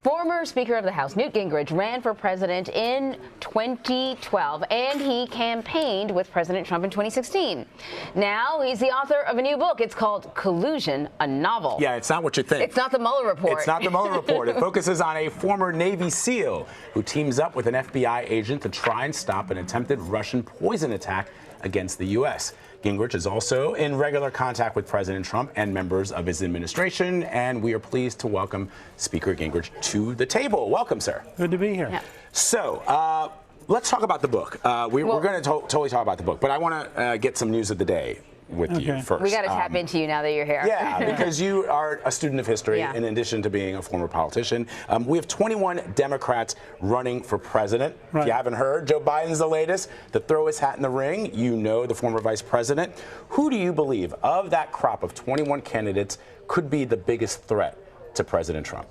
Former Speaker of the House Newt Gingrich ran for president in 2012, and he campaigned with President Trump in 2016. Now he's the author of a new book. It's called Collusion, a novel. Yeah, it's not what you think. It's not the Mueller report. It's not the Mueller report. It focuses on a former Navy SEAL who teams up with an FBI agent to try and stop an attempted Russian poison attack against the U.S. Gingrich is also in regular contact with President Trump and members of his administration, and we are pleased to welcome Speaker Gingrich to the table. Welcome, sir. Good to be here. Yeah. So, let's talk about the book. We're going to totally talk about the book, but I want to get some news of the day with you first. We got to tap into you now that you're here. Yeah, because you are a student of history in addition to being a former politician. We have 21 Democrats running for president. Right. If you haven't heard, Joe Biden's the latest to throw his hat in the ring. You know the former vice president. Who do you believe of that crop of 21 candidates could be the biggest threat to President Trump?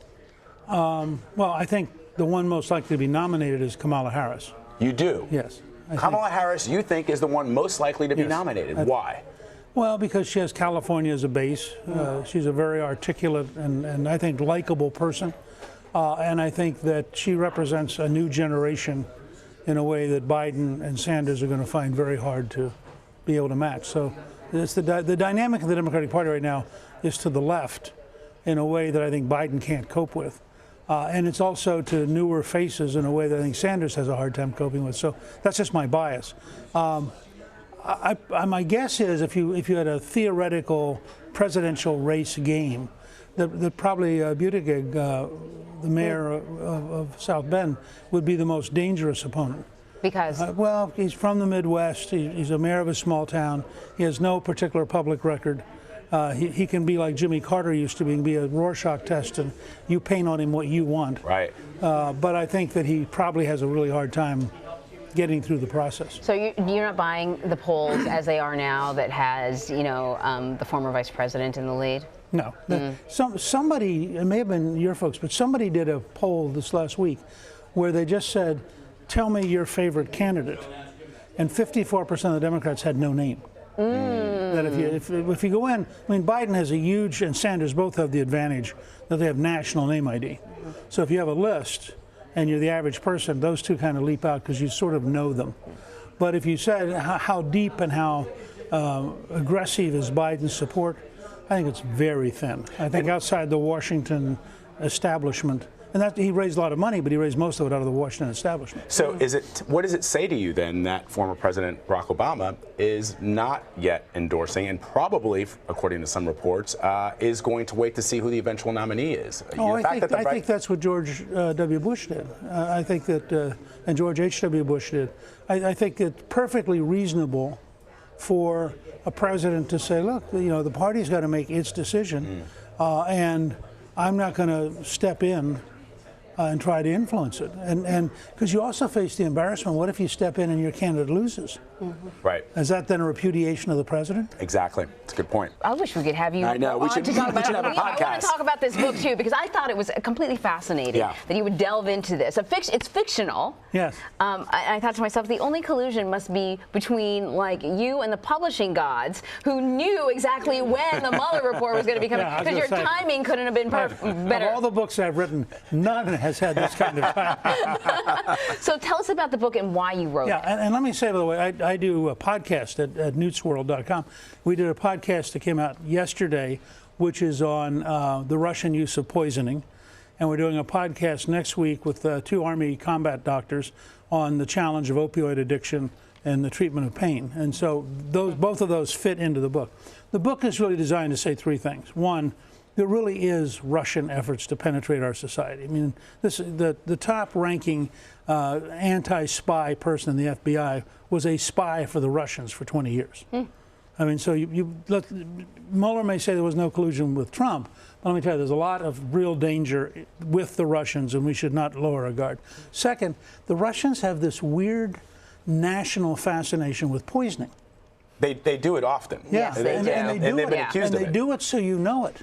Well, I think the one most likely to be nominated is Kamala Harris. You do? Yes. Kamala Harris, you think, is the one most likely to be nominated. Why? Well, because she has California as a base. She's a very articulate and I think likable person. And I think that she represents a new generation in a way that Biden and Sanders are going to find very hard to be able to match. So it's the dynamic of the Democratic Party right now is to the left in a way that I think Biden can't cope with. And it's also to newer faces in a way that I think Sanders has a hard time coping with. So that's just my bias. My guess is if you had a theoretical presidential race game, that probably Buttigieg, the mayor of South Bend, would be the most dangerous opponent. Because? Well, he's from the Midwest. He's a mayor of a small town. He has no particular public record. He can be like Jimmy Carter used to be, and be a Rorschach test, and you paint on him what you want. Right. But I think that he probably has a really hard time getting through the process. So you're not buying the polls as they are now that has, the former vice president in the lead? No. Somebody, it may have been your folks, but somebody did a poll this last week where they just said, tell me your favorite candidate. And 54% of the Democrats had no name. That if you go in, I mean, Biden has a huge, and Sanders both have the advantage that they have national name ID. So if you have a list, and you're the average person, those two kind of leap out because you sort of know them. But if you said how deep and how aggressive is Biden's support, I think it's very thin. I think outside the Washington establishment, and that he raised a lot of money, but he raised most of it out of the Washington establishment. So what does it say to you then that former President Barack Obama is not yet endorsing and probably, according to some reports, is going to wait to see who the eventual nominee is? I think that's what George W. Bush did. I think that, and George H.W. Bush did. I think it's perfectly reasonable for a president to say, look, the party's got to make its decision, and I'm not going to step in and try to influence it. And because you also face the embarrassment, what if you step in and your candidate loses? Right. Is that then a repudiation of the president? Exactly. It's a good point. I wish we could have you I know. We should have a podcast. I want to talk about this book, too, because I thought it was completely fascinating that you would delve into this. It's fictional. Yes. I thought to myself, the only collusion must be between, like, you and the publishing gods who knew exactly when the Mueller report was going to be coming, because your timing couldn't have been better. Of all the books I've written, none has had this kind of time. So tell us about the book and why you wrote it. And let me say, by the way, I do a podcast at newtsworld.com. We did a podcast that came out yesterday, which is on the Russian use of poisoning. And we're doing a podcast next week with 2 Army combat doctors on the challenge of opioid addiction and the treatment of pain. And so both of those fit into the book. The book is really designed to say 3 things. One, there really is Russian efforts to penetrate our society. I mean, the top-ranking anti-spy person in the FBI was a spy for the Russians for 20 years. I mean, so Mueller may say there was no collusion with Trump, but let me tell you, there's a lot of real danger with the Russians, and we should not lower our guard. Second, the Russians have this weird national fascination with poisoning. They do it often. Yeah, yes, they do. And they've been accused of it. And they do it so you know it.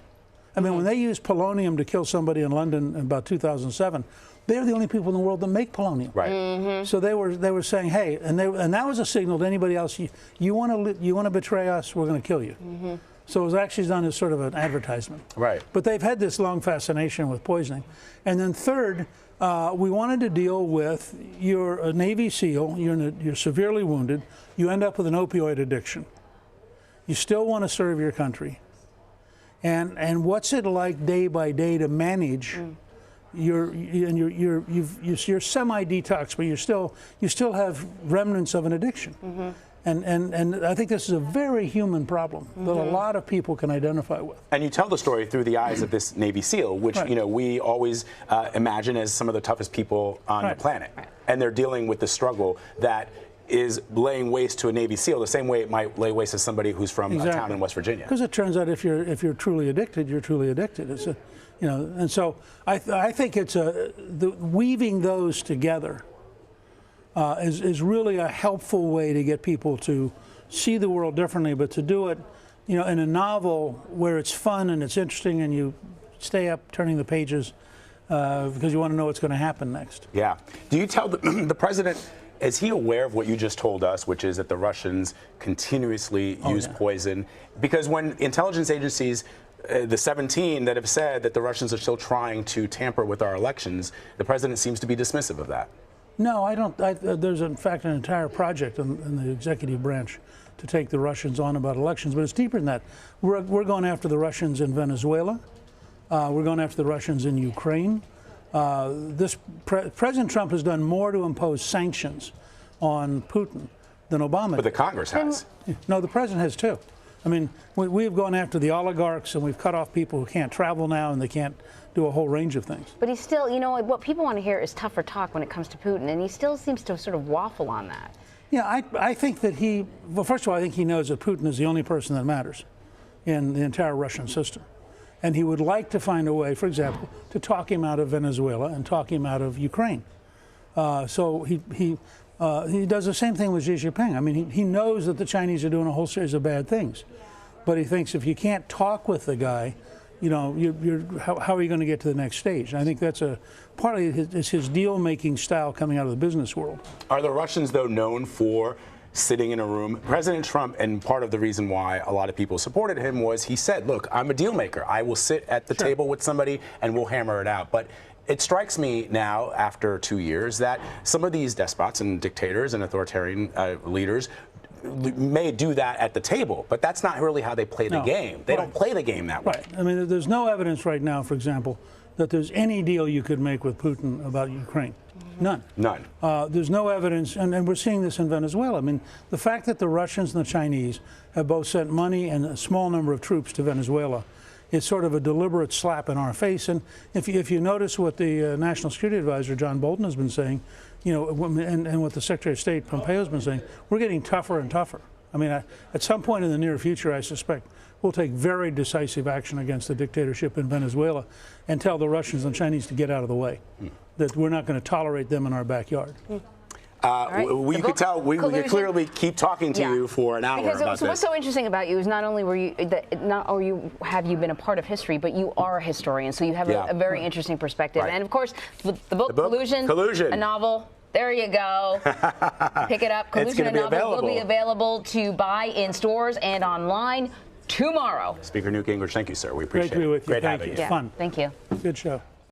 I mean, when they used polonium to kill somebody in London in about 2007, they're the only people in the world that make polonium. Right. So they were saying, hey, and that was a signal to anybody else. You want to betray us, we're going to kill you. So it was actually done as sort of an advertisement. Right. But they've had this long fascination with poisoning. And then third, we wanted to deal with, you're a Navy SEAL, you're severely wounded, you end up with an opioid addiction. You still want to serve your country. And what's it like day by day to manage you're semi-detox, but you still have remnants of an addiction. And I think this is a very human problem that a lot of people can identify with. And you tell the story through the eyes of this Navy SEAL, which we always imagine as some of the toughest people on the planet. And they're dealing with the struggle that is laying waste to a Navy SEAL the same way it might lay waste to somebody who's from a town in West Virginia. Because it turns out if you're truly addicted, you're truly addicted. It's a, and so I think it's weaving those together is really a helpful way to get people to see the world differently, but to do it, in a novel where it's fun and it's interesting and you stay up turning the pages because you want to know what's going to happen next. Yeah. Do you tell the president? Is he aware of what you just told us, which is that the Russians continuously use poison? Because when intelligence agencies, the 17 that have said that the Russians are still trying to tamper with our elections, the president seems to be dismissive of that. No, I don't. There's, in fact, an entire project in the executive branch to take the Russians on about elections, but it's deeper than that. We're going after the Russians in Venezuela. We're going after the Russians in Ukraine. President Trump has done more to impose sanctions on Putin than Obama did. But the Congress has. No, the president has too. I mean, we've gone after the oligarchs and we've cut off people who can't travel now and they can't do a whole range of things. But he's still, what people want to hear is tougher talk when it comes to Putin, and he still seems to sort of waffle on that. Yeah, I think that well, first of all, I think he knows that Putin is the only person that matters in the entire Russian system. And he would like to find a way, for example, to talk him out of Venezuela and talk him out of Ukraine. So he does the same thing with Xi Jinping. I mean, he knows that the Chinese are doing a whole series of bad things. But he thinks if you can't talk with the guy, how are you going to get to the next stage? And I think that's partly his deal-making style coming out of the business world. Are the Russians, though, known for sitting in a room? President Trump, and part of the reason why a lot of people supported him was he said, look, I'm a deal maker. I will sit at the table with somebody and we'll hammer it out. But it strikes me now, after 2 years, that some of these despots and dictators and authoritarian leaders may do that at the table, but that's not really how they play the game. They don't play the game that way. Right. I mean, there's no evidence right now, for example, that there's any deal you could make with Putin about Ukraine. None. None. There's no evidence, and we're seeing this in Venezuela. I mean, the fact that the Russians and the Chinese have both sent money and a small number of troops to Venezuela is sort of a deliberate slap in our face. And if you notice what the National Security Advisor, John Bolton, has been saying, and what the Secretary of State, Pompeo, has been saying, we're getting tougher and tougher. I mean, at some point in the near future, I suspect, we'll take very decisive action against the dictatorship in Venezuela and tell the Russians and Chinese to get out of the way, that we're not going to tolerate them in our backyard. We could tell, we could clearly keep talking to you for an hour because about this. What's so interesting about you is not only have you been a part of history, but you are a historian, so you have a very interesting perspective. And of course, the book Collusion, a novel. There you go. Pick it up. Collusion, a novel, will be available to buy in stores and online tomorrow. Speaker Newt Gingrich, thank you, sir. We appreciate it. Great to be with you. Great having you. Fun. Thank you. Good show.